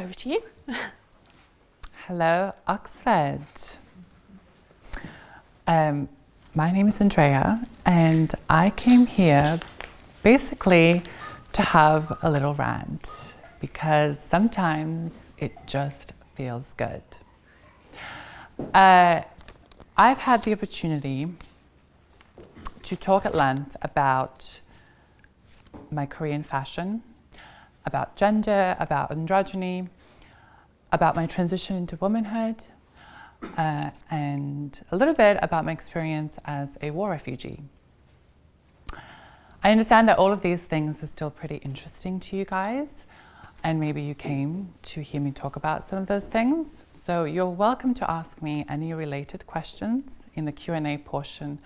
over to you. Hello, Oxford. My name is Andreja, and I came here basically to have a little rant, because sometimes it just feels good. I've had the opportunity to talk at length about my career in fashion, about gender, about androgyny, about my transition into womanhood, and a little bit about my experience as a war refugee. I understand that all of these things are still pretty interesting to you guys, and maybe you came to hear me talk about some of those things. So you're welcome to ask me any related questions in the Q&A portion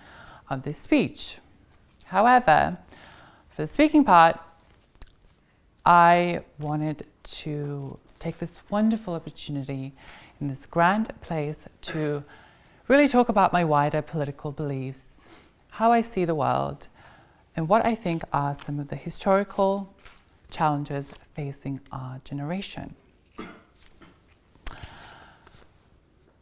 of this speech. However, for the speaking part, I wanted to take this wonderful opportunity in this grand place to really talk about my wider political beliefs, how I see the world, and what I think are some of the historical challenges facing our generation.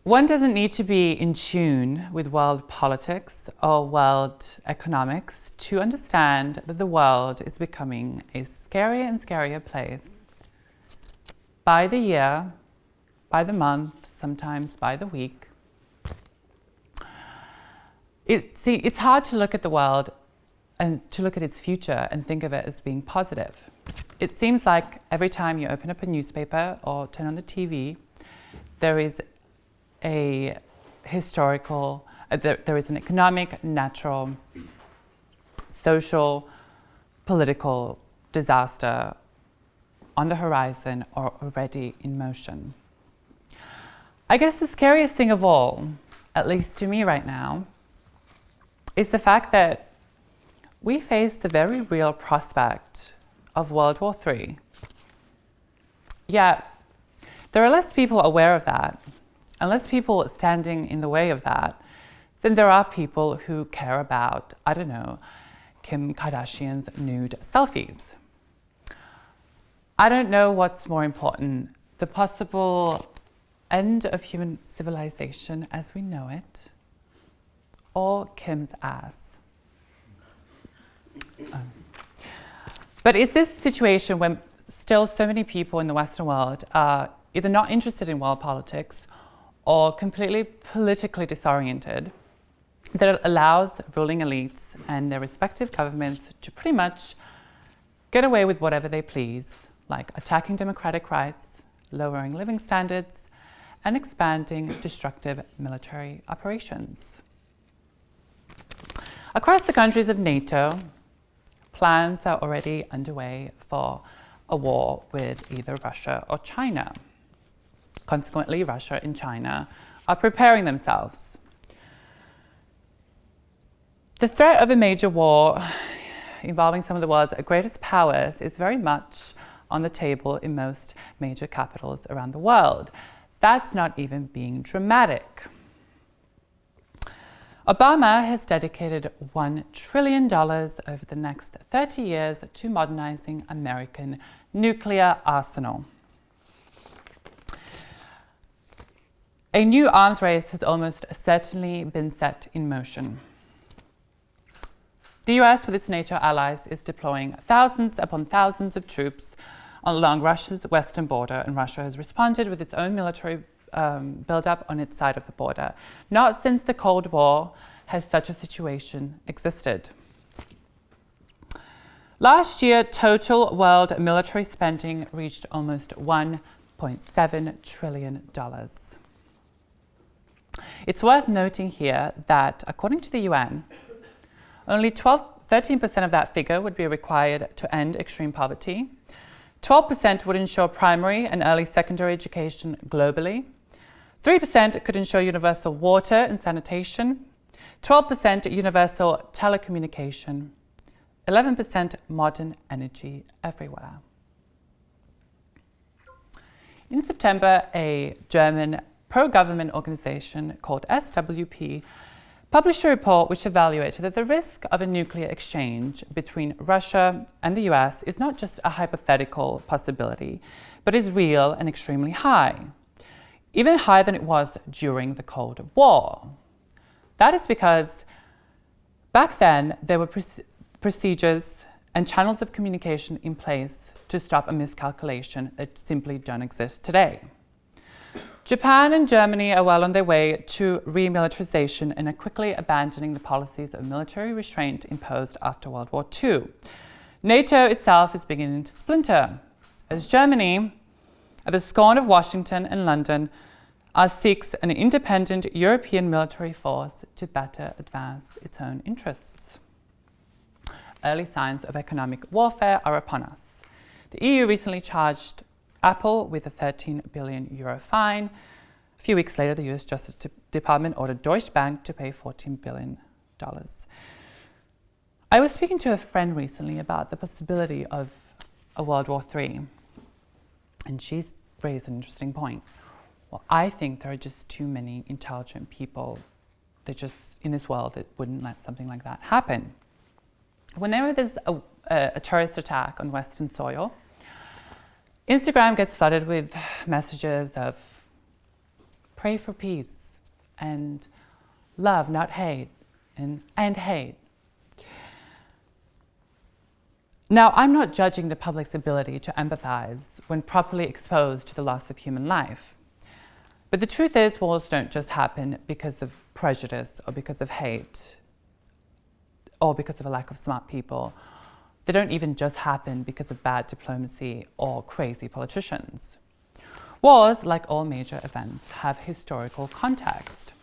One doesn't need to be in tune with world politics or world economics to understand that the world is becoming a scarier and scarier place by the year, by the month, sometimes by the week. It's hard to look at the world and to look at its future and think of it as being positive. It seems like every time you open up a newspaper or turn on the TV, there is a historical, there is an economic, natural, social, political disaster on the horizon or already in motion. I guess the scariest thing of all, at least to me right now, is the fact that we face the very real prospect of World War III. Yet, there are less people aware of that, and less people standing in the way of that, than there are people who care about, I don't know, Kim Kardashian's nude selfies. I don't know what's more important, the possible end of human civilization as we know it, or Kim's ass. But it's this situation when still so many people in the Western world are either not interested in world politics or completely politically disoriented, that it allows ruling elites and their respective governments to pretty much get away with whatever they please, like attacking democratic rights, lowering living standards, and expanding destructive military operations. Across the countries of NATO, plans are already underway for a war with either Russia or China. Consequently, Russia and China are preparing themselves. The threat of a major war involving some of the world's greatest powers is very much on the table in most major capitals around the world. That's not even being dramatic. Obama has dedicated $1 trillion over the next 30 years to modernizing American nuclear arsenal. A new arms race has almost certainly been set in motion. The US, with its NATO allies, is deploying thousands upon thousands of troops along Russia's western border, and Russia has responded with its own military build-up on its side of the border. Not since the Cold War has such a situation existed. Last year, total world military spending reached almost $1.7 trillion. It's worth noting here that, according to the UN, only 13% of that figure would be required to end extreme poverty. 12% would ensure primary and early secondary education globally. 3% could ensure universal water and sanitation. 12% universal telecommunication. 11% modern energy everywhere. In September, a German pro-government organization called SWP published a report which evaluated that the risk of a nuclear exchange between Russia and the US is not just a hypothetical possibility, but is real and extremely high, even higher than it was during the Cold War. That is because back then there were procedures and channels of communication in place to stop a miscalculation that simply don't exist today. Japan and Germany are well on their way to remilitarization and are quickly abandoning the policies of military restraint imposed after World War II. NATO itself is beginning to splinter, as Germany, at the scorn of Washington and London, seeks an independent European military force to better advance its own interests. Early signs of economic warfare are upon us. The EU recently charged Apple with a €13 billion fine. A few weeks later, the US Justice Department ordered Deutsche Bank to pay $14 billion. I was speaking to a friend recently about the possibility of a World War III, and she raised an interesting point. Well, I think there are just too many intelligent people that just in this world that wouldn't let something like that happen. Whenever there's a terrorist attack on Western soil, Instagram gets flooded with messages of pray for peace and love, not hate, and hate. Now, I'm not judging the public's ability to empathize when properly exposed to the loss of human life. But the truth is, wars don't just happen because of prejudice or because of hate or because of a lack of smart people. They don't even just happen because of bad diplomacy or crazy politicians. Wars, like all major events, have historical context.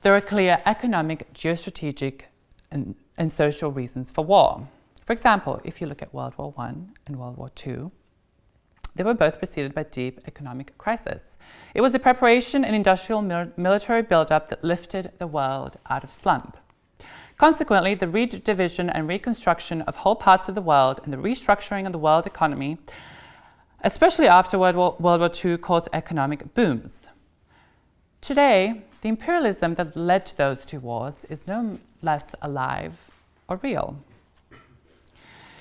There are clear economic, geostrategic, and social reasons for war. For example, if you look at World War I and World War II, they were both preceded by deep economic crisis. It was a preparation and industrial military buildup that lifted the world out of slump. Consequently, the redivision and reconstruction of whole parts of the world and the restructuring of the world economy, especially after World War II, caused economic booms. Today, the imperialism that led to those two wars is no less alive or real.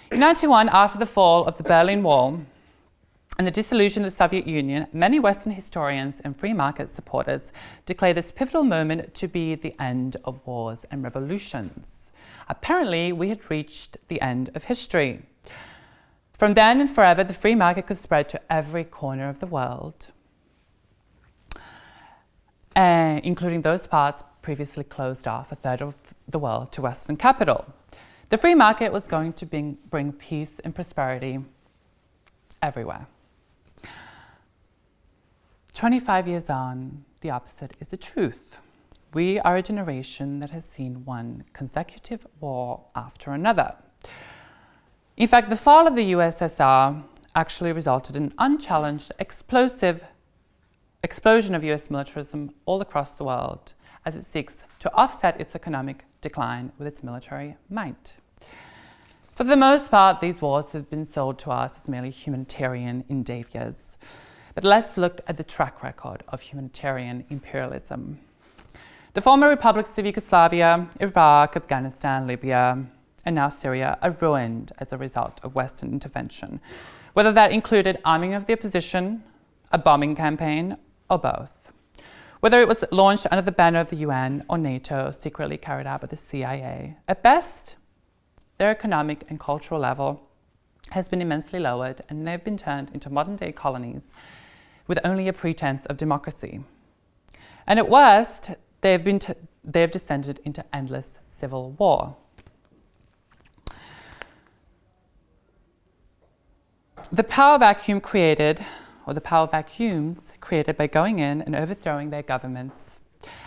In 1991, after the fall of the Berlin Wall and the dissolution of the Soviet Union, many Western historians and free market supporters declare this pivotal moment to be the end of wars and revolutions. Apparently, we had reached the end of history. From then and forever, the free market could spread to every corner of the world, including those parts previously closed off a third of the world to Western capital. The free market was going to bring peace and prosperity everywhere. 25 years on, the opposite is the truth. We are a generation that has seen one consecutive war after another. In fact, the fall of the USSR actually resulted in an unchallenged, explosive explosion of US militarism all across the world as it seeks to offset its economic decline with its military might. For the most part, these wars have been sold to us as merely humanitarian endeavors. But let's look at the track record of humanitarian imperialism. The former republics of Yugoslavia, Iraq, Afghanistan, Libya, and now Syria are ruined as a result of Western intervention, whether that included arming of the opposition, a bombing campaign, or both. Whether it was launched under the banner of the UN or NATO, secretly carried out by the CIA, at best, their economic and cultural level has been immensely lowered, and they've been turned into modern-day colonies with only a pretense of democracy. And at worst, they have descended into endless civil war. The power vacuums created by going in and overthrowing their governments,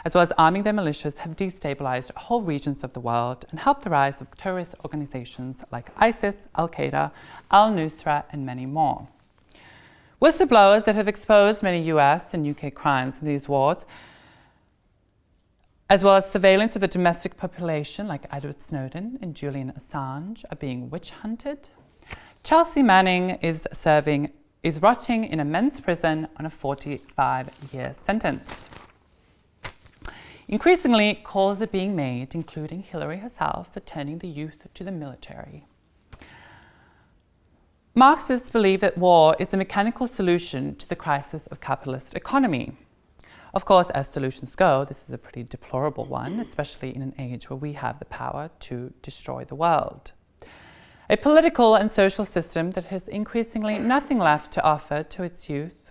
as well as arming their militias, have destabilized whole regions of the world and helped the rise of terrorist organizations like ISIS, Al-Qaeda, Al-Nusra, and many more. Whistleblowers that have exposed many US and UK crimes in these wars, as well as surveillance of the domestic population like Edward Snowden and Julian Assange, are being witch hunted. Chelsea Manning is rotting in a men's prison on a 45-year sentence. Increasingly, calls are being made, including Hillary herself, for turning the youth to the military. Marxists believe that war is the mechanical solution to the crisis of capitalist economy. Of course, as solutions go, this is a pretty deplorable one, especially in an age where we have the power to destroy the world. A political and social system that has increasingly nothing left to offer to its youth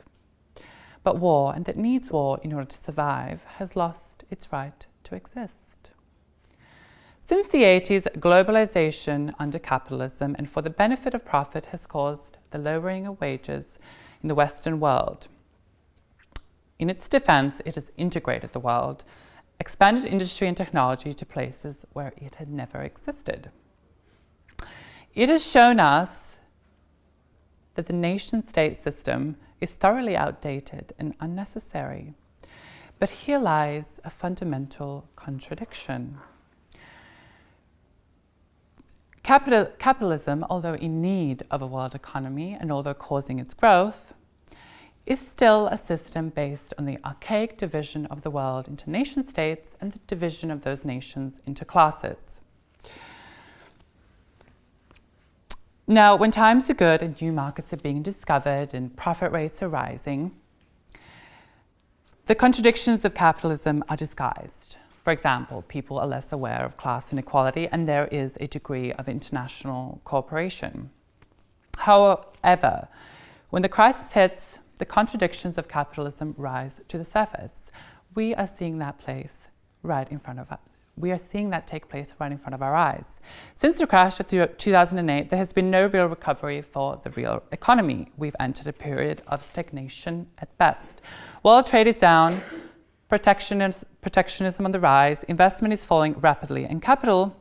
but war, and that needs war in order to survive, has lost its right to exist. Since the 80s, globalization under capitalism and for the benefit of profit has caused the lowering of wages in the Western world. In its defense, it has integrated the world, expanded industry and technology to places where it had never existed. It has shown us that the nation-state system is thoroughly outdated and unnecessary. But here lies a fundamental contradiction. Capitalism, although in need of a world economy and although causing its growth, is still a system based on the archaic division of the world into nation-states and the division of those nations into classes. Now, when times are good and new markets are being discovered and profit rates are rising, the contradictions of capitalism are disguised. For example, people are less aware of class inequality and there is a degree of international cooperation. However, when the crisis hits, the contradictions of capitalism rise to the surface. We are seeing that take place right in front of our eyes. Since the crash of 2008, there has been no real recovery for the real economy. We've entered a period of stagnation at best. World trade is down, protectionism on the rise, investment is falling rapidly, and capital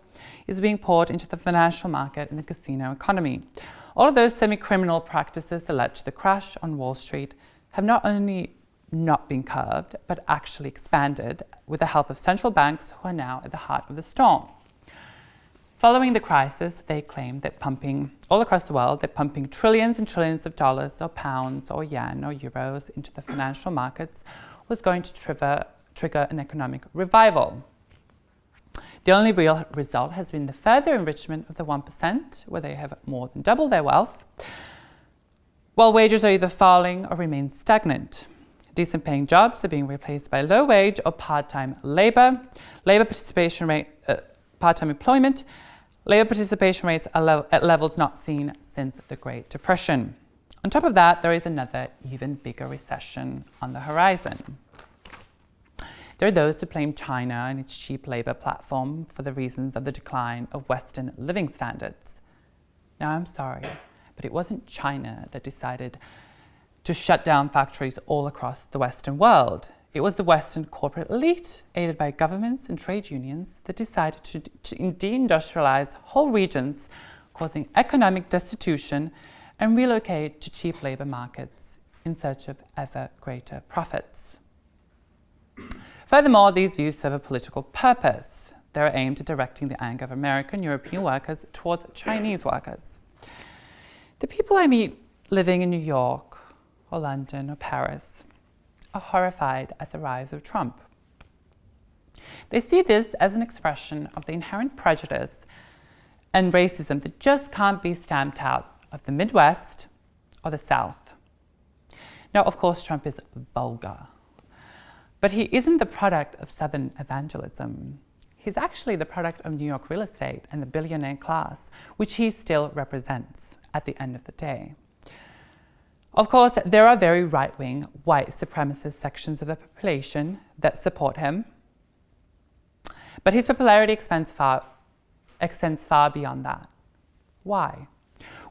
is being poured into the financial market and the casino economy. All of those semi-criminal practices that led to the crash on Wall Street have not only not been curbed, but actually expanded with the help of central banks who are now at the heart of the storm. Following the crisis, they claim that all across the world, they're pumping trillions and trillions of dollars or pounds or yen or euros into the financial markets was going to trigger an economic revival. The only real result has been the further enrichment of the 1%, where they have more than doubled their wealth, while wages are either falling or remain stagnant. Decent paying jobs are being replaced by low wage or part-time labor. Part-time employment. Labor participation rates are at levels not seen since the Great Depression. On top of that, there is another even bigger recession on the horizon. There are those who blame China and its cheap labor platform for the reasons of the decline of Western living standards. Now, I'm sorry, but it wasn't China that decided to shut down factories all across the Western world. It was the Western corporate elite, aided by governments and trade unions, that decided to deindustrialize whole regions, causing economic destitution, and relocate to cheap labor markets in search of ever greater profits. Furthermore, these views serve a political purpose. They're aimed at directing the anger of American, European workers towards Chinese workers. The people I meet living in New York or London or Paris are horrified at the rise of Trump. They see this as an expression of the inherent prejudice and racism that just can't be stamped out of the Midwest or the South. Now, of course, Trump is vulgar, but he isn't the product of Southern evangelism. He's actually the product of New York real estate and the billionaire class, which he still represents at the end of the day. Of course, there are very right-wing, white supremacist sections of the population that support him, but his popularity extends far beyond that. Why?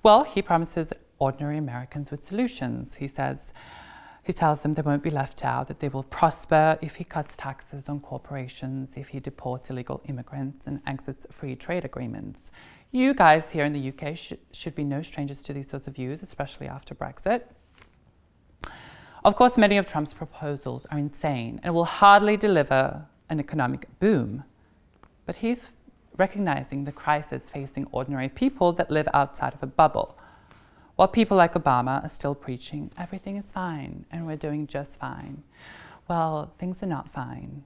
Well, he promises ordinary Americans with solutions. He tells them they won't be left out, that they will prosper if he cuts taxes on corporations, if he deports illegal immigrants and exits free trade agreements. You guys here in the UK should be no strangers to these sorts of views, especially after Brexit. Of course, many of Trump's proposals are insane and will hardly deliver an economic boom. But he's recognizing the crisis facing ordinary people that live outside of a bubble, while people like Obama are still preaching everything is fine and we're doing just fine. Well, things are not fine.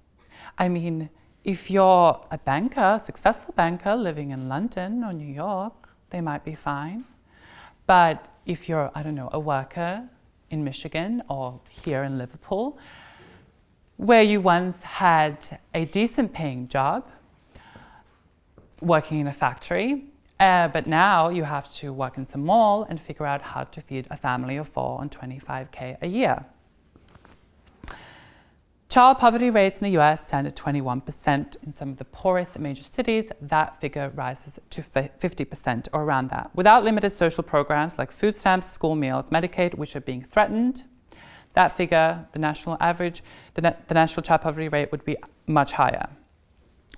I mean, if you're a banker, a successful banker living in London or New York, they might be fine. But if you're, I don't know, a worker in Michigan or here in Liverpool, where you once had a decent paying job, working in a factory, but now you have to work in some mall and figure out how to feed a family of 4 on $25K a year. Child poverty rates in the US stand at 21%. In some of the poorest major cities, that figure rises to 50% or around that. Without limited social programs like food stamps, school meals, Medicaid, which are being threatened, that figure, the national average, the national child poverty rate would be much higher.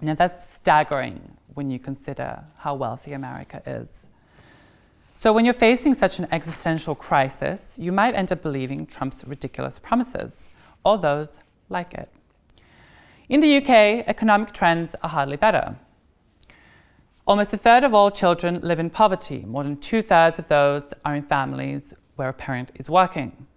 Now that's staggering when you consider how wealthy America is. So when you're facing such an existential crisis, you might end up believing Trump's ridiculous promises, or those like it. In the UK, economic trends are hardly better. Almost a third of all children live in poverty. More than 2/3 of those are in families where a parent is working.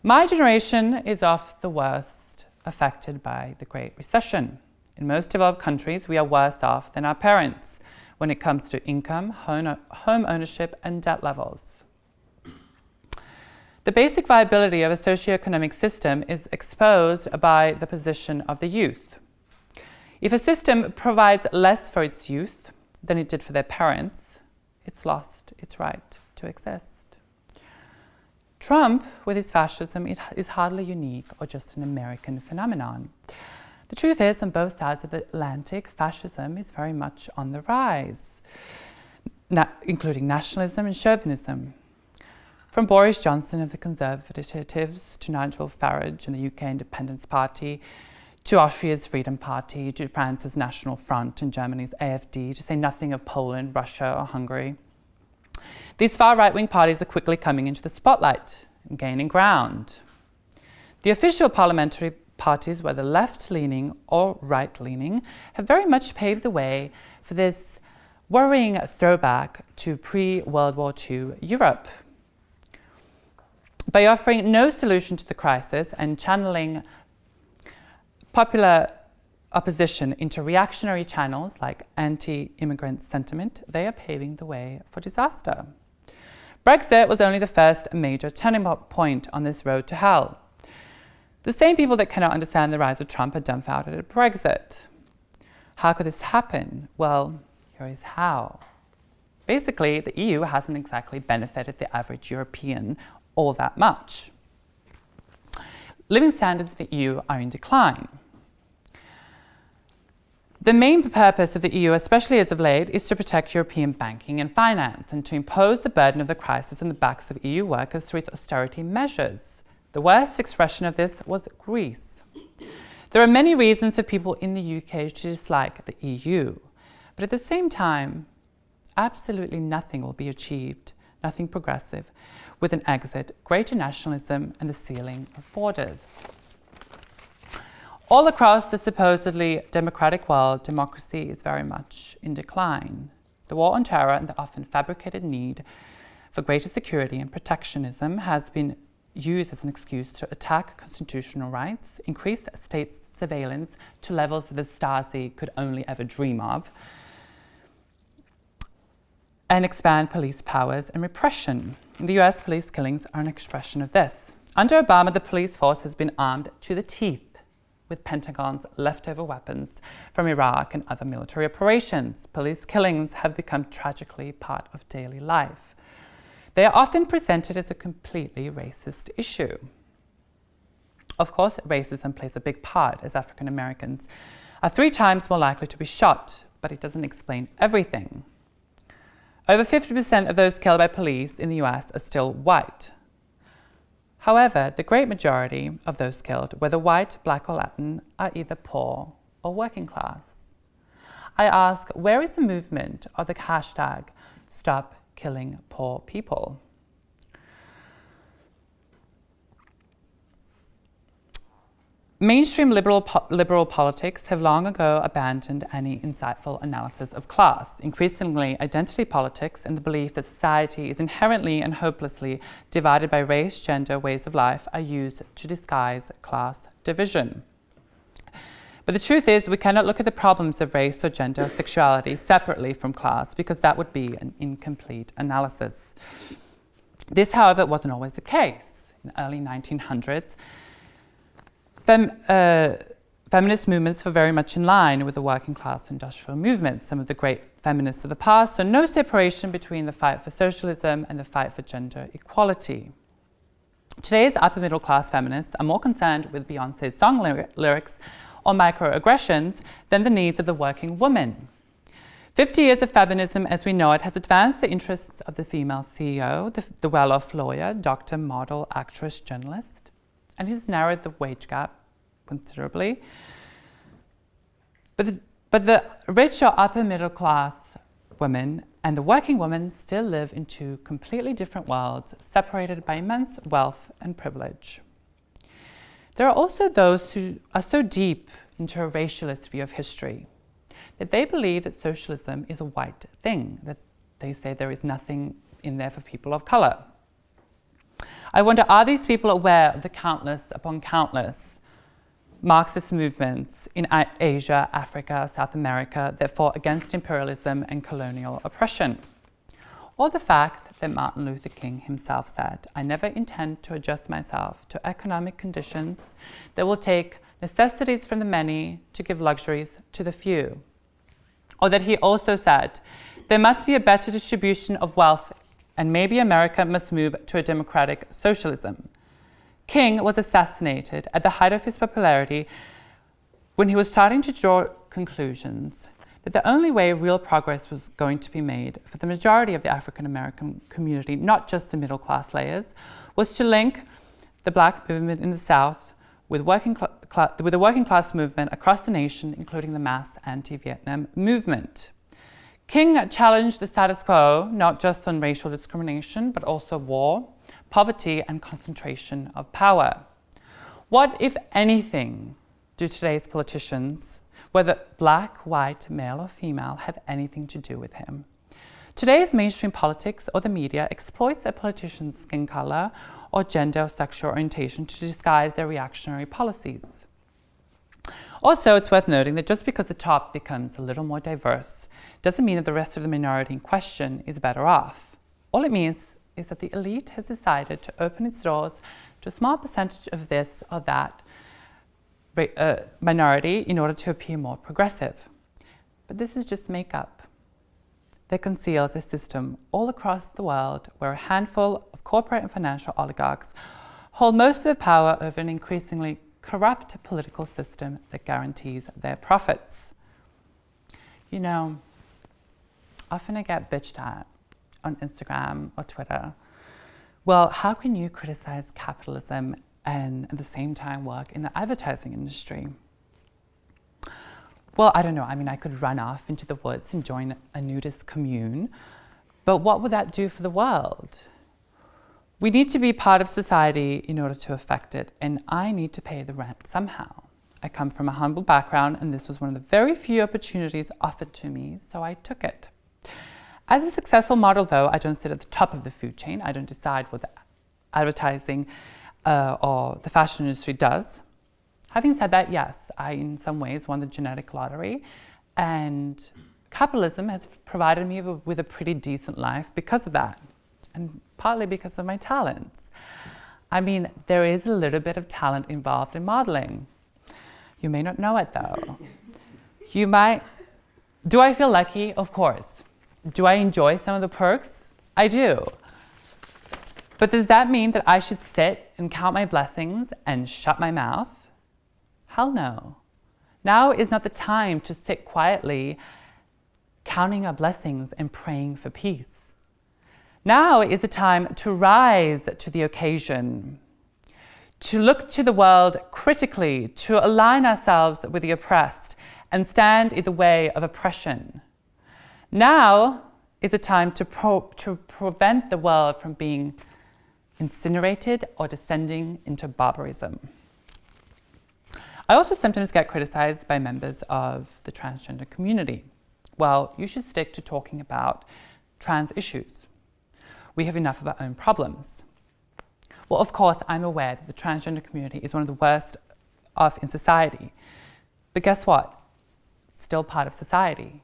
My generation is of the worst affected by the Great Recession. In most developed countries, we are worse off than our parents when it comes to income, home ownership, and debt levels. The basic viability of a socioeconomic system is exposed by the position of the youth. If a system provides less for its youth than it did for their parents, it's lost its right to exist. Trump, with his fascism, is hardly unique or just an American phenomenon. The truth is, on both sides of the Atlantic, fascism is very much on the rise, including nationalism and chauvinism. From Boris Johnson of the Conservatives to Nigel Farage and the UK Independence Party, to Austria's Freedom Party, to France's National Front and Germany's AfD, to say nothing of Poland, Russia or Hungary. These far right-wing parties are quickly coming into the spotlight and gaining ground. The official parliamentary parties, whether left-leaning or right-leaning, have very much paved the way for this worrying throwback to pre-World War II Europe. By offering no solution to the crisis and channeling popular opposition into reactionary channels like anti-immigrant sentiment, they are paving the way for disaster. Brexit was only the first major turning point on this road to hell. The same people that cannot understand the rise of Trump are dumbfounded at Brexit. How could this happen? Well, here is how. Basically, the EU hasn't exactly benefited the average European all that much. Living standards in the EU are in decline. The main purpose of the EU, especially as of late, is to protect European banking and finance and to impose the burden of the crisis on the backs of EU workers through its austerity measures. The worst expression of this was Greece. There are many reasons for people in the UK to dislike the EU, but at the same time, absolutely nothing will be achieved, nothing progressive, with an exit, greater nationalism, and the sealing of borders. All across the supposedly democratic world, democracy is very much in decline. The war on terror and the often fabricated need for greater security and protectionism has been used as an excuse to attack constitutional rights, increase state surveillance to levels that the Stasi could only ever dream of, and expand police powers and repression. In the US, police killings are an expression of this. Under Obama, the police force has been armed to the teeth with Pentagon's leftover weapons from Iraq and other military operations. Police killings have become tragically part of daily life. They are often presented as a completely racist issue. Of course, racism plays a big part, as African Americans are 3 times more likely to be shot, but it doesn't explain everything. Over 50% of those killed by police in the US are still white. However, the great majority of those killed, whether white, black or Latin, are either poor or working class. I ask, where is the movement of the hashtag Stop Killing Poor People? Mainstream liberal politics have long ago abandoned any insightful analysis of class. Increasingly, identity politics and the belief that society is inherently and hopelessly divided by race, gender, ways of life are used to disguise class division. But the truth is, we cannot look at the problems of race or gender or sexuality separately from class, because that would be an incomplete analysis. This, however, wasn't always the case. In the early 1900s, feminist movements were very much in line with the working class industrial movement. Some of the great feminists of the past saw no separation between the fight for socialism and the fight for gender equality. Today's upper middle class feminists are more concerned with Beyoncé's song lyrics or microaggressions than the needs of the working woman. 50 years of feminism as we know it has advanced the interests of the female CEO, the well-off lawyer, doctor, model, actress, journalist, and it has narrowed the wage gap considerably. But the rich or upper middle class women and the working woman still live in two completely different worlds, separated by immense wealth and privilege. There are also those who are so deep into a racialist view of history that they believe that socialism is a white thing, that they say there is nothing in there for people of color. I wonder, are these people aware of the countless upon countless Marxist movements in Asia, Africa, South America that fought against imperialism and colonial oppression? Or the fact that Martin Luther King himself said, "I never intend to adjust myself to economic conditions that will take necessities from the many to give luxuries to the few." Or that he also said, "There must be a better distribution of wealth and maybe America must move to a democratic socialism." King was assassinated at the height of his popularity when he was starting to draw conclusions that the only way real progress was going to be made for the majority of the African American community, not just the middle class layers, was to link the black movement in the South with the working class movement across the nation, including the mass anti-Vietnam movement. King challenged the status quo, not just on racial discrimination, but also war, poverty, and concentration of power. What, if anything, do today's politicians, whether black, white, male, or female, have anything to do with him? Today's mainstream politics or the media exploits a politician's skin color or gender or sexual orientation to disguise their reactionary policies. Also, it's worth noting that just because the top becomes a little more diverse doesn't mean that the rest of the minority in question is better off. All it means is that the elite has decided to open its doors to a small percentage of this or that minority in order to appear more progressive. But this is just makeup that conceals a system all across the world where a handful of corporate and financial oligarchs hold most of the power over an increasingly corrupt political system that guarantees their profits. You know, often I get bitched at on Instagram or Twitter. Well, how can you criticize capitalism and at the same time work in the advertising industry? Well, I don't know. I mean, I could run off into the woods and join a nudist commune, but what would that do for the world? We need to be part of society in order to affect it, and I need to pay the rent somehow. I come from a humble background, and this was one of the very few opportunities offered to me, so I took it. As a successful model, though, I don't sit at the top of the food chain. I don't decide what the advertising or the fashion industry does. Having said that, yes, I in some ways won the genetic lottery, and capitalism has provided me with a pretty decent life because of that, and partly because of my talents. I mean, there is a little bit of talent involved in modeling. You may not know it, though. You might. Do I feel lucky? Of course. Do I enjoy some of the perks? I do. But does that mean that I should sit and count my blessings and shut my mouth? Hell no. Now is not the time to sit quietly counting our blessings and praying for peace. Now is the time to rise to the occasion, to look to the world critically, to align ourselves with the oppressed and stand in the way of oppression. Now is the time to prevent the world from being incinerated or descending into barbarism. I also sometimes get criticized by members of the transgender community. Well, you should stick to talking about trans issues. We have enough of our own problems. Well, of course, I'm aware that the transgender community is one of the worst off in society. But guess what? It's still part of society.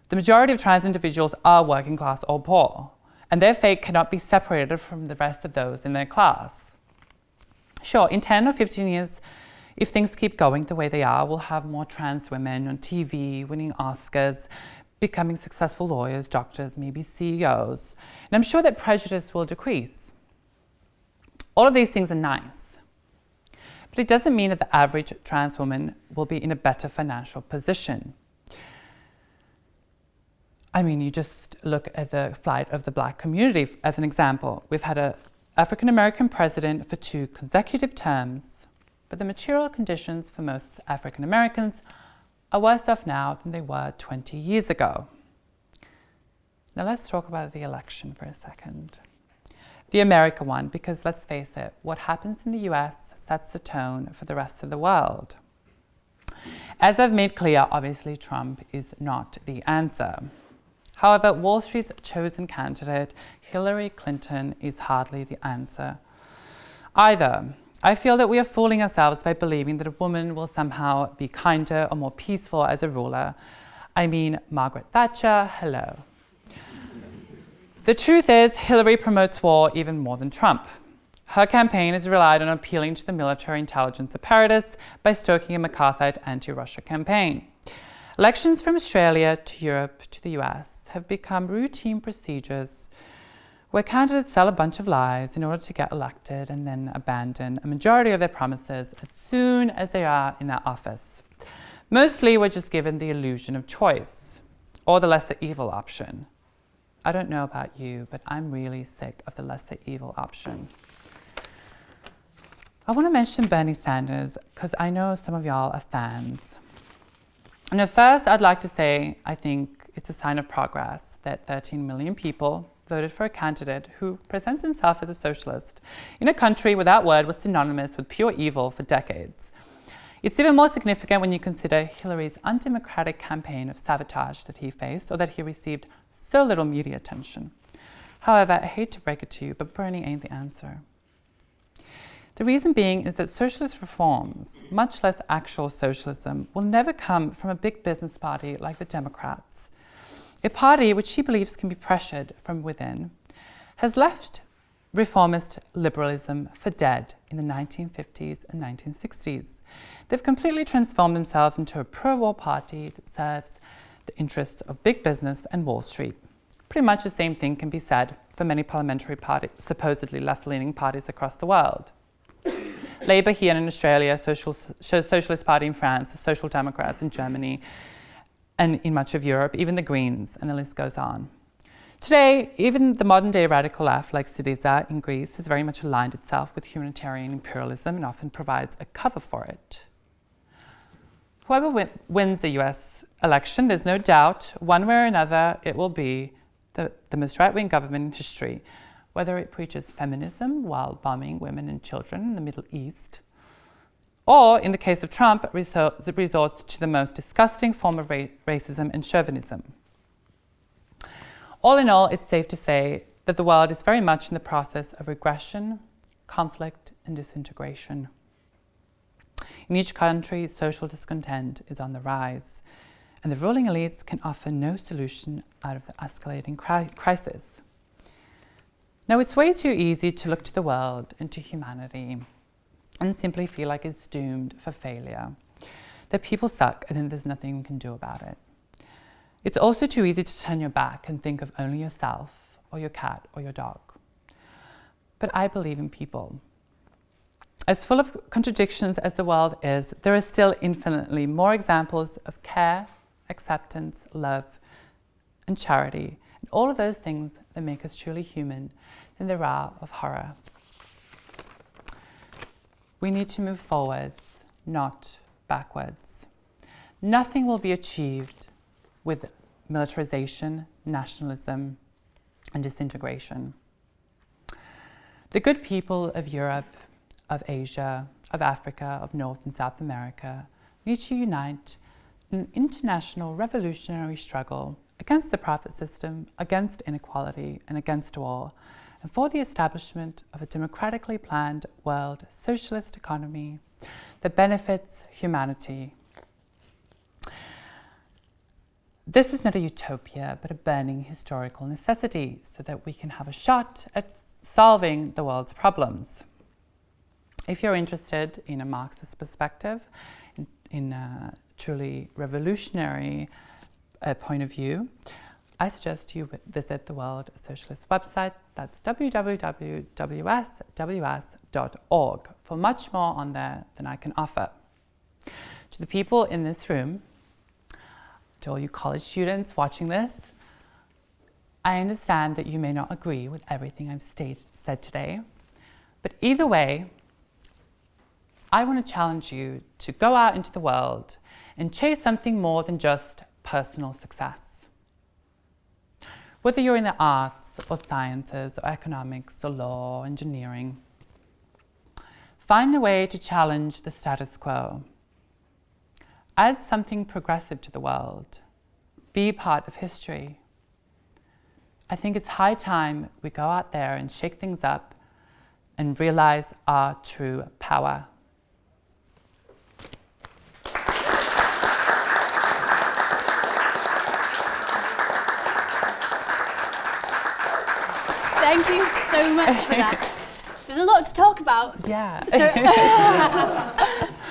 The majority of trans individuals are working class or poor, and their fate cannot be separated from the rest of those in their class. Sure, in 10 or 15 years, if things keep going the way they are, we'll have more trans women on TV, winning Oscars, becoming successful lawyers, doctors, maybe CEOs. And I'm sure that prejudice will decrease. All of these things are nice. But it doesn't mean that the average trans woman will be in a better financial position. I mean, you just look at the flight of the Black community as an example. We've had an African-American president for 2 consecutive terms, but the material conditions for most African-Americans are worse off now than they were 20 years ago. Now let's talk about the election for a second. The America one, because let's face it, what happens in the US sets the tone for the rest of the world. As I've made clear, obviously Trump is not the answer. However, Wall Street's chosen candidate, Hillary Clinton, is hardly the answer either. I feel that we are fooling ourselves by believing that a woman will somehow be kinder or more peaceful as a ruler. I mean, Margaret Thatcher, hello. The truth is, Hillary promotes war even more than Trump. Her campaign has relied on appealing to the military intelligence apparatus by stoking a McCarthyite anti-Russia campaign. Elections from Australia to Europe to the US have become routine procedures where candidates sell a bunch of lies in order to get elected and then abandon a majority of their promises as soon as they are in that office. Mostly we're just given the illusion of choice, or the lesser evil option. I don't know about you, but I'm really sick of the lesser evil option. I want to mention Bernie Sanders because I know some of y'all are fans. And at first, I'd like to say I think it's a sign of progress that 13 million people voted for a candidate who presents himself as a socialist in a country where that word was synonymous with pure evil for decades. It's even more significant when you consider Hillary's undemocratic campaign of sabotage that he faced, or that he received so little media attention. However, I hate to break it to you, but Bernie ain't the answer. The reason being is that socialist reforms, much less actual socialism, will never come from a big business party like the Democrats. A party which he believes can be pressured from within has left reformist liberalism for dead in the 1950s and 1960s. They've completely transformed themselves into a pro-war party that serves the interests of big business and Wall Street. Pretty much the same thing can be said for many parliamentary parties, supposedly left-leaning parties across the world. Labour here in Australia, Socialist Party in France, the Social Democrats in Germany, and in much of Europe, even the Greens, and the list goes on. Today, even the modern-day radical left, like Syriza in Greece, has very much aligned itself with humanitarian imperialism and often provides a cover for it. Whoever wins the US election, there's no doubt, one way or another, it will be the most right-wing government in history, whether it preaches feminism while bombing women and children in the Middle East, or, in the case of Trump, resorts to the most disgusting form of racism and chauvinism. All in all, it's safe to say that the world is very much in the process of regression, conflict, and disintegration. In each country, social discontent is on the rise, and the ruling elites can offer no solution out of the escalating crisis. Now, it's way too easy to look to the world and to humanity and simply feel like it's doomed for failure, that people suck and then there's nothing we can do about it. It's also too easy to turn your back and think of only yourself or your cat or your dog. But I believe in people. As full of contradictions as the world is, there are still infinitely more examples of care, acceptance, love, and charity, and all of those things that make us truly human than there are of horror. We need to move forwards, not backwards. Nothing will be achieved with militarization, nationalism, and disintegration. The good people of Europe, of Asia, of Africa, of North and South America need to unite in an international revolutionary struggle against the profit system, against inequality, and against war, and for the establishment of a democratically planned world socialist economy that benefits humanity this is not a utopia, but a burning historical necessity so that we can have a shot at solving the world's problems. If you're interested in a Marxist perspective, in a truly revolutionary point of view, I suggest you visit the World Socialist website. That's www.wsws.org for much more on there than I can offer. To the people in this room, to all you college students watching this, I understand that you may not agree with everything I've said today, but either way, I want to challenge you to go out into the world and chase something more than just personal success. Whether you're in the arts or sciences or economics or law or engineering, find a way to challenge the status quo. Add something progressive to the world. Be part of history. I think it's high time we go out there and shake things up and realize our true power. Thank you so much for that. There's a lot to talk about. Yeah.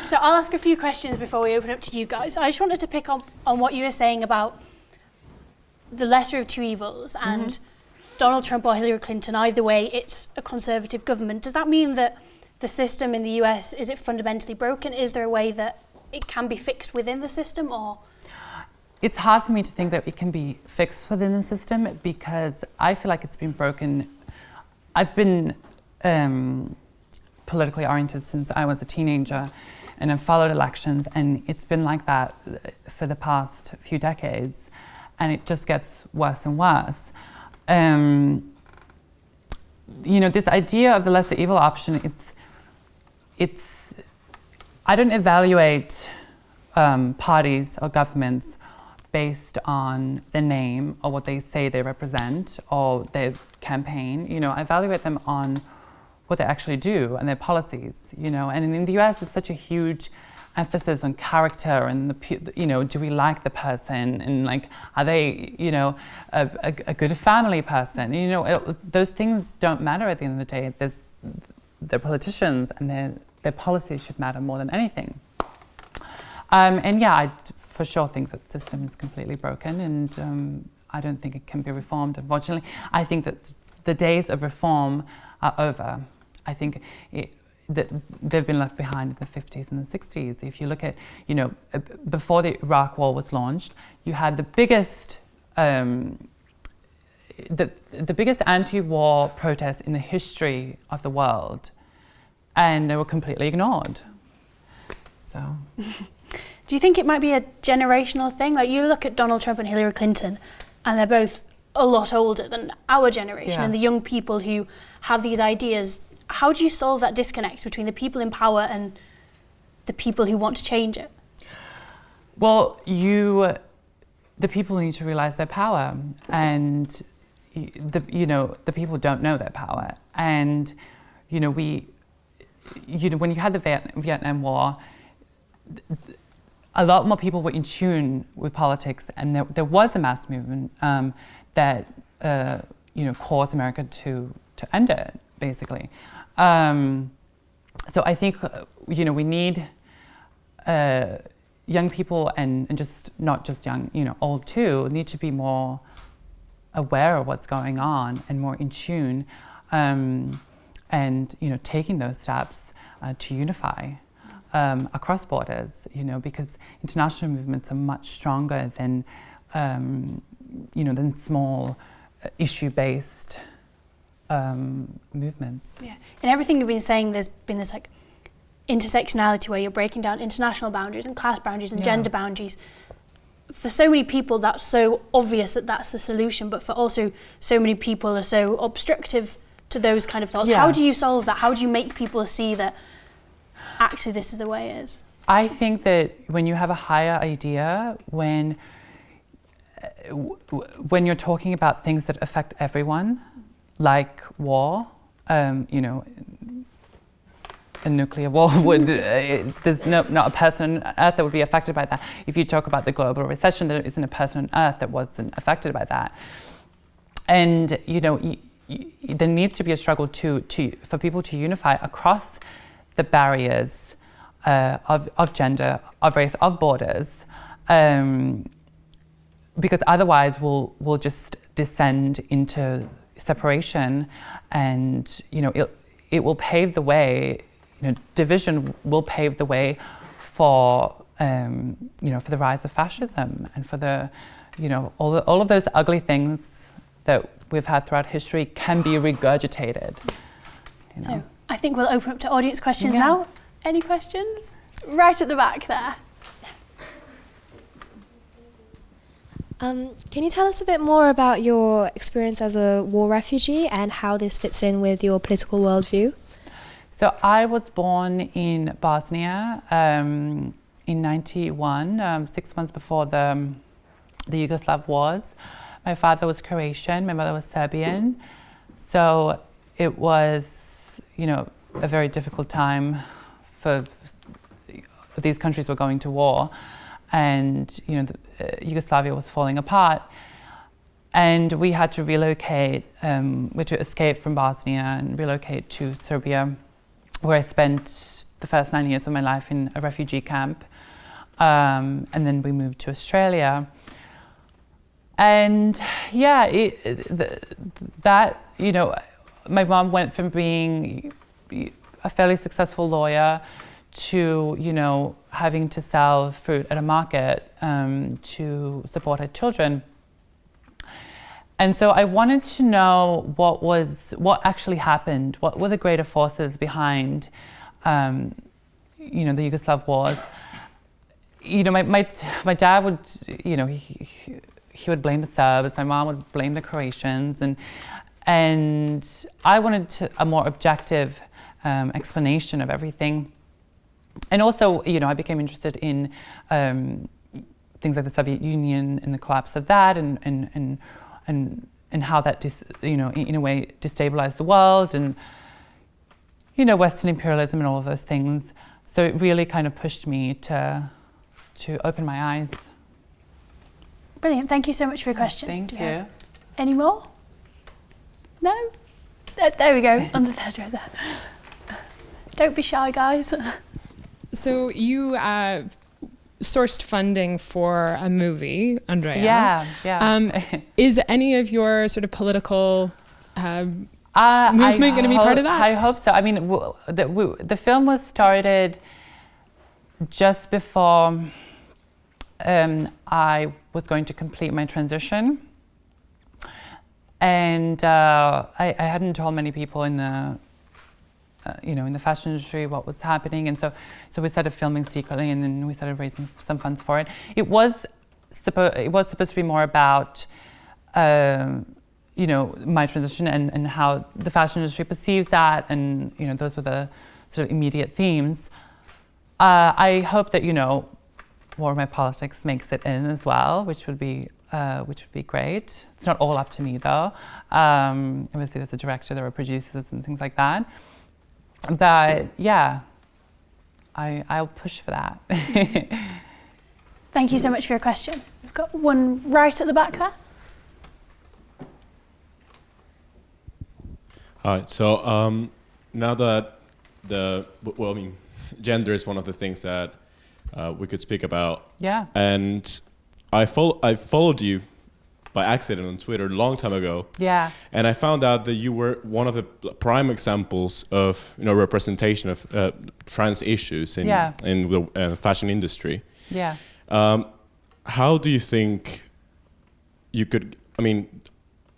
So I'll ask a few questions before we open up to you guys. I just wanted to pick up on what you were saying about the lesser of two evils and Donald Trump or Hillary Clinton. Either way, it's a conservative government. Does that mean that the system in the US, is it fundamentally broken? Is there a way that it can be fixed within the system, or? It's hard for me to think that it can be fixed within the system because I feel like it's been broken. I've been politically oriented since I was a teenager, and I've followed elections, and it's been like that for the past few decades, and it just gets worse and worse. This idea of the lesser evil option, it's I don't evaluate parties or governments based on the name or what they say they represent or their campaign. I evaluate them on what they actually do and their policies. And in the US, there's such a huge emphasis on character and do we like the person, and are they a good family person? Those things don't matter at the end of the day. They're politicians, and their policies should matter more than anything. I for sure think that the system is completely broken, and I don't think it can be reformed, unfortunately. I think that the days of reform are over. I think that they've been left behind in the 50s and the 60s. If you look at, before the Iraq War was launched, you had the biggest anti-war protests in the history of the world, and they were completely ignored. So. Do you think it might be a generational thing? Like, you look at Donald Trump and Hillary Clinton, and they're both a lot older than our generation, and the young people who have these ideas. How do you solve that disconnect between the people in power and the people who want to change it? Well, the people need to realize their power, and the people don't know their power. And when you had the Vietnam War, a lot more people were in tune with politics, and there was a mass movement that caused America to end it, basically. So I think we need young people, and just not just young, old too, need to be more aware of what's going on and more in tune, and taking those steps to unify across borders, because international movements are much stronger than small issue-based movements. Yeah, in everything you've been saying, there's been this intersectionality where you're breaking down international boundaries and class boundaries and gender boundaries. For so many people, that's so obvious that that's the solution, but for also so many people are so obstructive to those kind of thoughts. How do you solve that? How do you make people see that actually this is the way it is? I think that when you have a higher idea, when you're talking about things that affect everyone, like war, a nuclear war would, there's not a person on Earth that would be affected by that. If you talk about the global recession, there isn't a person on Earth that wasn't affected by that. And, you know, there needs to be a struggle for people to unify across the barriers of gender, of race, of borders, because otherwise we'll just descend into separation, and, you know, it will pave the way. You know, division will pave the way for you know, for the rise of fascism and for the, you know, all of those ugly things that we've had throughout history can be regurgitated. You know? So I think we'll open up to audience questions now. Any questions? Right at the back there. Can you tell us a bit more about your experience as a war refugee and how this fits in with your political worldview? So I was born in Bosnia in '91, 6 months before the Yugoslav wars. My father was Croatian, my mother was Serbian. So it was, you know, a very difficult time for these countries were going to war, and, you know, Yugoslavia was falling apart, and we had to relocate, we had to escape from Bosnia and relocate to Serbia, where I spent the first 9 years of my life in a refugee camp, and then we moved to Australia. And yeah, that, you know, my mom went from being a fairly successful lawyer to, you know, having to sell fruit at a market to support her children. And so I wanted to know what actually happened, what were the greater forces behind, you know, the Yugoslav wars. You know, my dad would, you know, he would blame the Serbs, my mom would blame the Croatians, and I wanted a more objective explanation of everything. And also, you know, I became interested in things like the Soviet Union and the collapse of that, and how that, you know, in a way destabilized the world, and, you know, Western imperialism and all of those things. So it really kind of pushed me to open my eyes. Brilliant. Thank you so much for your question. Thank you. Any more? No? There we go, on the third row there. Don't be shy, guys. So you sourced funding for a movie, Andreja. Yeah. Is any of your sort of political movement going to be part of that? I hope so. I mean, the film was started just before I was going to complete my transition, and I hadn't told many people in the you know, in the fashion industry what was happening, and so we started filming secretly, and then we started raising some funds for it. It was supposed to be more about you know, my transition and how the fashion industry perceives that, and, you know, those were the sort of immediate themes. I hope that, you know, War My Politics makes it in as well, which would be great. It's not all up to me though. Obviously, there's a director, there are producers and things like that. But yeah, I'll push for that. Thank you so much for your question. We've got one right at the back there. All right, so now that gender is one of the things that we could speak about. Yeah. And I followed you by accident on Twitter a long time ago. Yeah. And I found out that you were one of the prime examples of, you know, representation of trans issues in the fashion industry. Yeah. How do you think you could? I mean,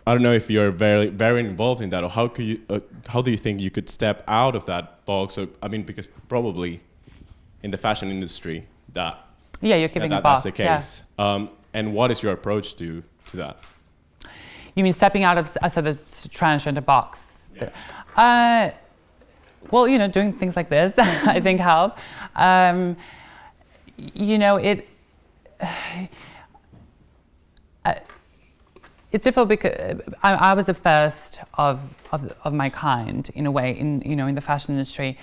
I don't know if you're very involved in that, or how do you think you could step out of that box? Or, I mean, because probably in the fashion industry you're giving a box. That's the case. Yeah. And what is your approach to that? You mean stepping out of the transgender box? Yeah. Well, you know, doing things like this, I think help. You know, it's difficult because I was the first of my kind in a way in the fashion industry.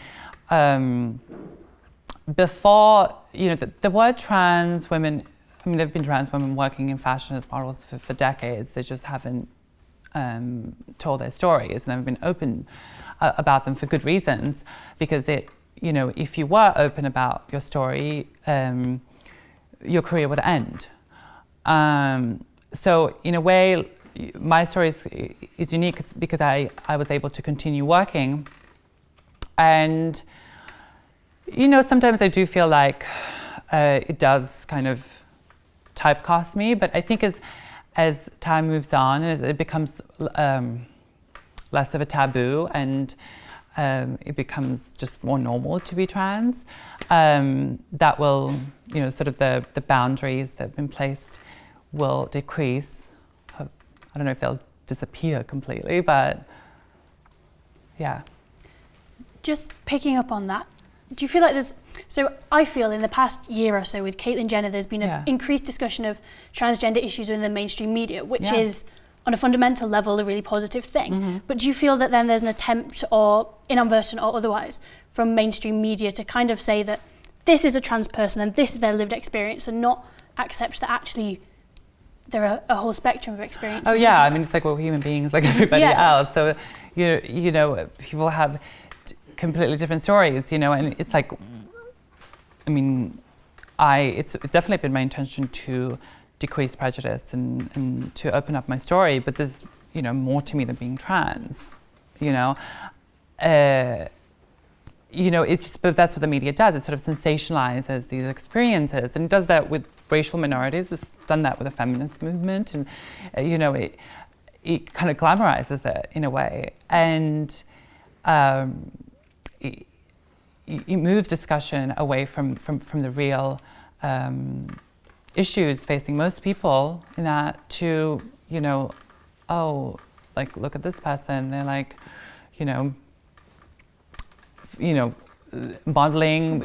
before, the word trans women, I mean, there have been trans women working in fashion as models for decades. They just haven't told their stories, and they've been open about them for good reasons, because if you were open about your story, your career would end. So in a way, my story is unique because I was able to continue working. And, sometimes I do feel like it does kind of typecast me, but I think as time moves on, it becomes less of a taboo, and it becomes just more normal to be trans, that will, sort of the boundaries that have been placed will decrease. I don't know if they'll disappear completely, but yeah. Just picking up on that, do you feel like so I feel in the past year or so with Caitlyn Jenner, there's been an increased discussion of transgender issues within the mainstream media, which is on a fundamental level a really positive thing. Mm-hmm. But do you feel that then there's an attempt, or inadvertent or otherwise, from mainstream media to kind of say that this is a trans person and this is their lived experience, and not accept that actually there are a whole spectrum of experiences? Oh yeah, I mean, it's like we're human beings like everybody else. So, people have completely different stories, and it's like, I mean, it's definitely been my intention to decrease prejudice and to open up my story, but there's, more to me than being trans, but that's what the media does. It sort of sensationalizes these experiences, and it does that with racial minorities. It's done that with the feminist movement, and it kind of glamorizes it in a way, and it moves discussion away from the real issues facing most people in that to, like, look at this person, they're like, modeling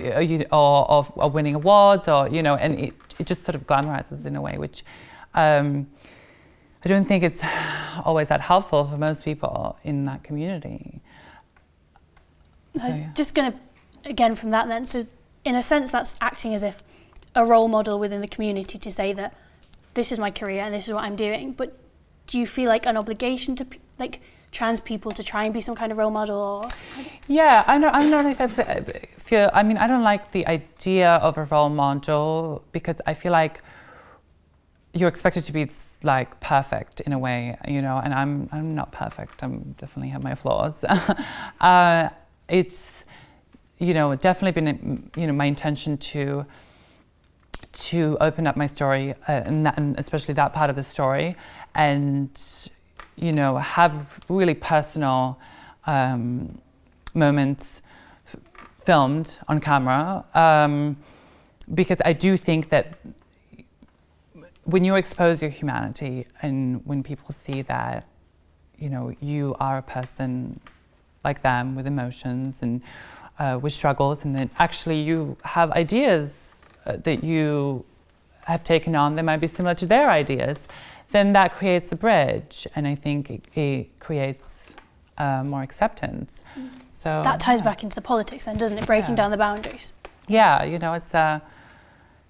or winning awards, or, and it just sort of glamorizes in a way which I don't think it's always that helpful for most people in that community. I was just going to, again from that then, so in a sense that's acting as if a role model within the community to say that this is my career and this is what I'm doing, but do you feel like an obligation to trans people to try and be some kind of role model? Or? Yeah, I don't know if I feel, I mean, I don't like the idea of a role model, because I feel like you're expected to be like perfect in a way, and I'm not perfect. I definitely have my flaws. It's, definitely been, my intention to open up my story, and especially that part of the story, and, have really personal moments filmed on camera, because I do think that when you expose your humanity, and when people see that, you are a person like them with emotions and with struggles, and that actually you have ideas that you have taken on that might be similar to their ideas, then that creates a bridge, and I think it creates more acceptance. Mm. So that ties back into the politics then, doesn't it? Breaking down the boundaries. Yeah, it's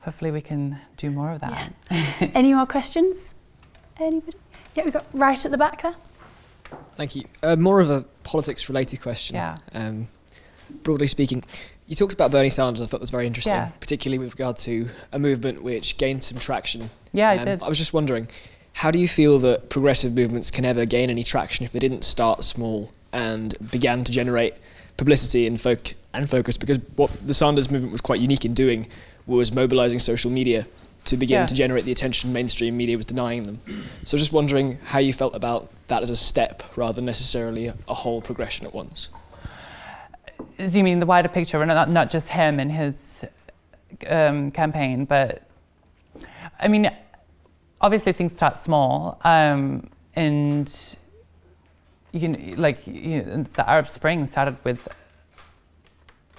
hopefully we can do more of that. Yeah. Any more questions? Anybody? Yeah, we've got right at the back there. Thank you. More of a politics-related question. Yeah. Broadly speaking, you talked about Bernie Sanders. I thought that was very interesting, particularly with regard to a movement which gained some traction. Yeah, I did. I was just wondering, how do you feel that progressive movements can ever gain any traction if they didn't start small and began to generate publicity and focus? Because what the Sanders movement was quite unique in doing was mobilising social media to begin to generate the attention mainstream media was denying them. So I was just wondering how you felt about that as a step rather than necessarily a whole progression at once. Do you mean the wider picture, and not just him and his campaign, but I mean, obviously things start small, and the Arab Spring started with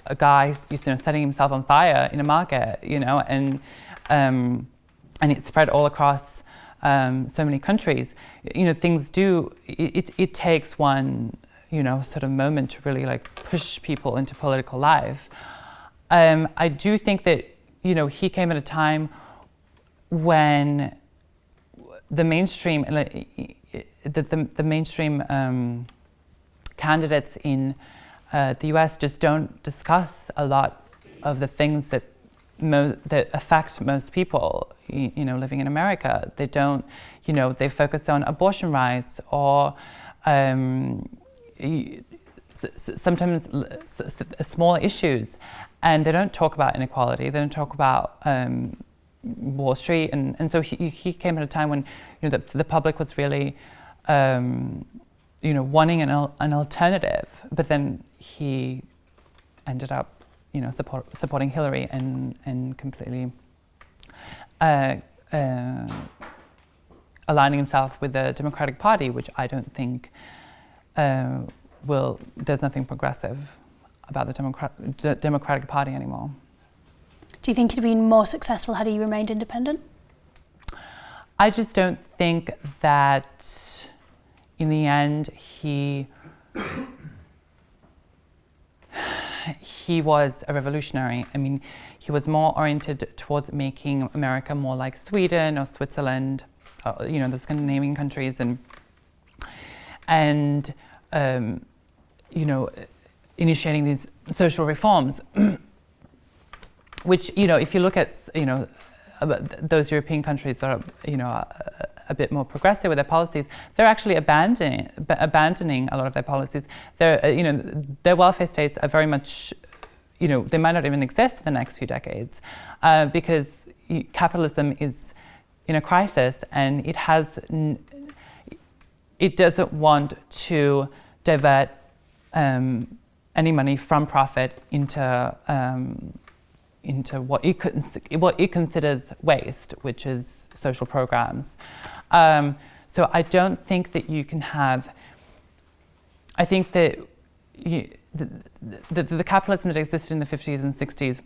a guy, setting himself on fire in a market, and it spread all across so many countries. Things do. It takes one sort of moment to really like push people into political life. I do think that, he came at a time when the mainstream, the mainstream candidates in the US just don't discuss a lot of the things that affect most people, living in America. They don't, they focus on abortion rights or sometimes small issues, and they don't talk about inequality. They don't talk about Wall Street, and so he came at a time when the public was really wanting an alternative, but then he ended up supporting Hillary and completely aligning himself with the Democratic Party, which I don't think there's nothing progressive about the Democratic Party anymore. Do you think he'd been more successful had he remained independent? I just don't think that in the end he was a revolutionary. I mean, he was more oriented towards making America more like Sweden or Switzerland, the Scandinavian countries, and initiating these social reforms, which, if you look at, those European countries that are, a bit more progressive with their policies, they're actually abandoning a lot of their policies. Their welfare states are very much, they might not even exist in the next few decades, because capitalism is in a crisis, and it doesn't want to divert any money from profit into what it considers waste, which is social programs. So I don't think that you can have. I think that the capitalism that existed in the 50s and 60s,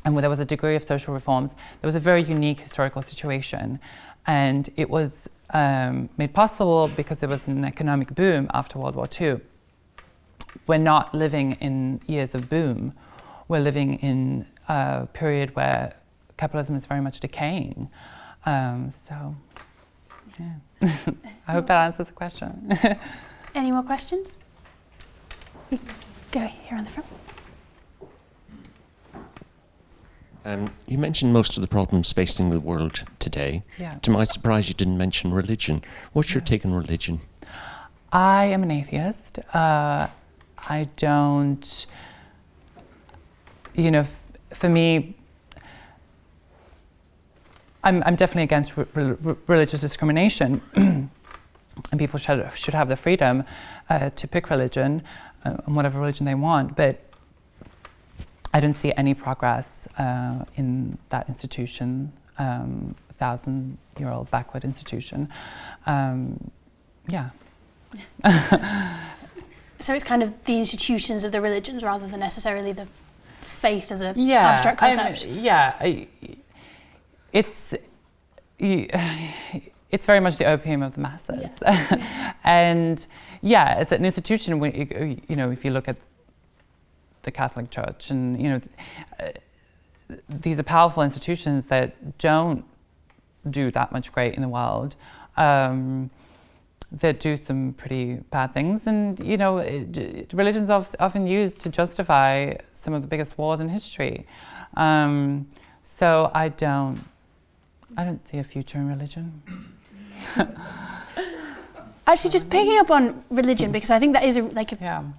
and where there was a degree of social reforms, there was a very unique historical situation, and it was made possible because there was an economic boom after World War II. We're not living in years of boom. We're living in a period where capitalism is very much decaying. So, yeah. I hope that answers the question. Any more questions? We can go here on the front. You mentioned most of the problems facing the world today. Yeah. To my surprise, you didn't mention religion. What's your take on religion? I am an atheist. I don't, for me, I'm definitely against religious discrimination, and people should have the freedom to pick religion, and whatever religion they want. But I don't see any progress in that institution, 1,000-year-old backward institution. Yeah. So it's kind of the institutions of the religions rather than necessarily the faith as a abstract concept. It's very much the opium of the masses. Yeah. And as an institution, if you look at the Catholic Church, and these are powerful institutions that don't do that much great in the world. That do some pretty bad things, and religion's often used to justify some of the biggest wars in history. So I don't see a future in religion. Actually, just picking up on religion, because I think that is a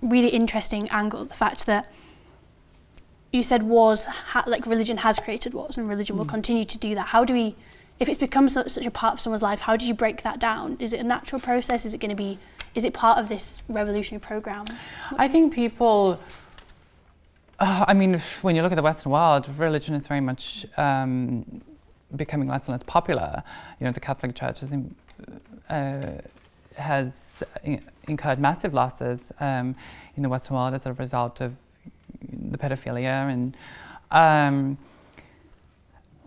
really interesting angle. The fact that you said religion has created wars, and religion will continue to do that. How do we? If it's become such a part of someone's life, how do you break that down? Is it a natural process? Is it part of this revolutionary program? I think people, when you look at the Western world, religion is very much becoming less and less popular. The Catholic Church has incurred massive losses in the Western world as a result of the pedophilia,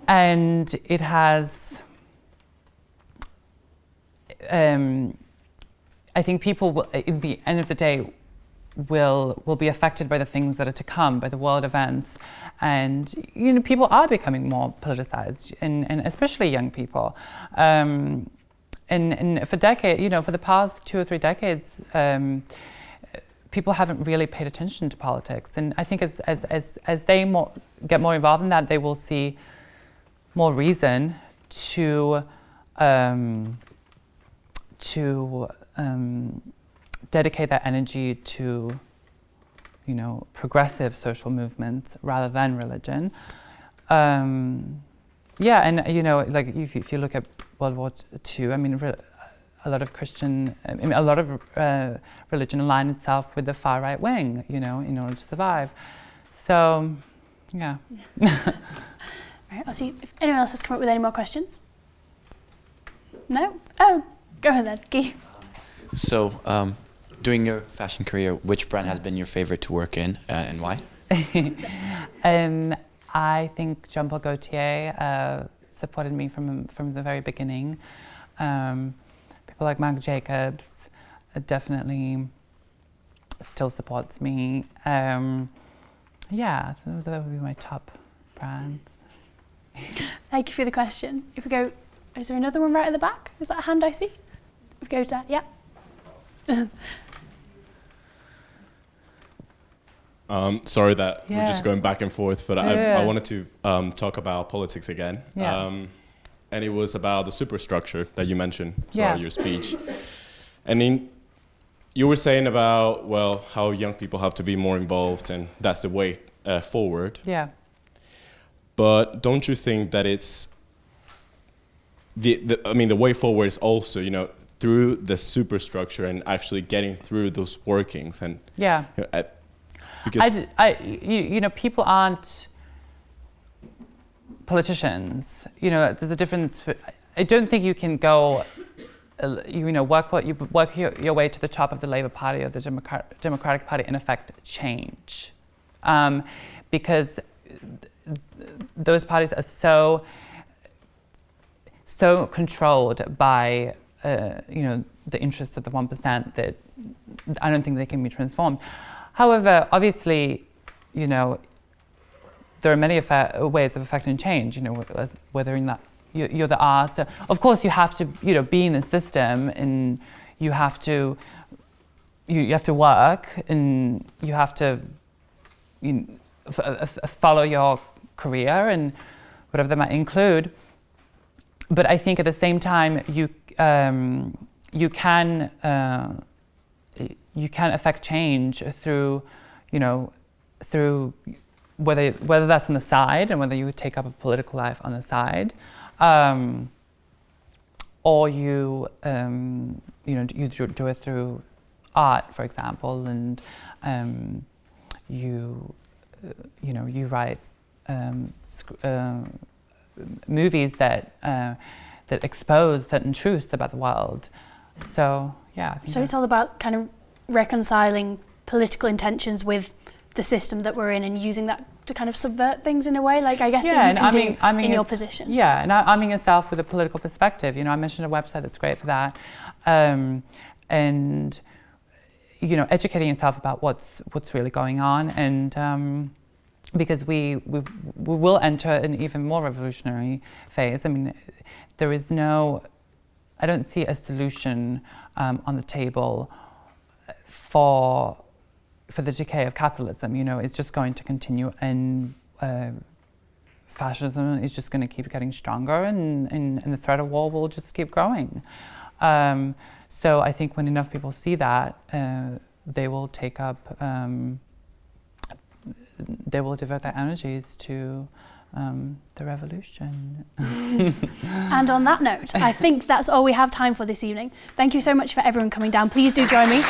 and it has, I think people will, in the end of the day, will be affected by the things that are to come, by the world events. And, you know, people are becoming more politicized, and especially young people. And for decades, you know, for the past 2 or 3 decades, people haven't really paid attention to politics. And I think as they get more involved in that, they will see more reason to dedicate that energy to, you know, progressive social movements rather than religion. Yeah, and you know, like if you look at World War II, I mean, a lot of religion aligned itself with the far right wing, you know, in order to survive. So, yeah. Right, I'll see if anyone else has come up with any more questions. No? Oh, go ahead then, Guy. So, during your fashion career, which brand has been your favorite to work in, and why? I think Jean-Paul Gaultier supported me from the very beginning. People like Marc Jacobs definitely still supports me. Yeah, so that would be my top brands. Thank you for the question. If we go, is there another one right at the back? Is that a hand I see? If we go to that, yeah. Sorry that we're just going back and forth, but I wanted to talk about politics again. Yeah. And it was about the superstructure that you mentioned throughout your speech. And you were saying about, well, how young people have to be more involved, and that's the way forward. Yeah. But don't you think that it's the way forward is also, you know, through the superstructure and actually getting through those workings and because you know, people aren't politicians. You know, there's a difference. I don't think you can go, you know, work your way to the top of the Labour Party or the Democratic Party and affect change, because those parties are so controlled by you know, the interests of the 1% that I don't think they can be transformed. However, obviously, you know, there are many ways of affecting change. You know, whether in that you're the arts. Of course, you have to, you know, be in the system, and you have to work, and you have to, you know, follow your career and whatever that might include. But I think at the same time, you can affect change through, you know, through whether that's on the side and whether you take up a political life on the side, or you know, you do it through art, for example, and you know, you write movies that expose certain truths about the world. So yeah. So it's all about kind of reconciling political intentions with the system that we're in and using that to kind of subvert things in a way, like I guess that you can do in your position. Yeah, and arming yourself with a political perspective. You know, I mentioned a website that's great for that, and you know, educating yourself about what's really going on, and because we will enter an even more revolutionary phase. I mean, I don't see a solution on the table for the decay of capitalism. You know, it's just going to continue, and fascism is just going to keep getting stronger, and the threat of war will just keep growing. So I think when enough people see that, they will take up, they will devote their energies to the revolution. And on that note, I think that's all we have time for this evening. Thank you so much for everyone coming down. Please do join me.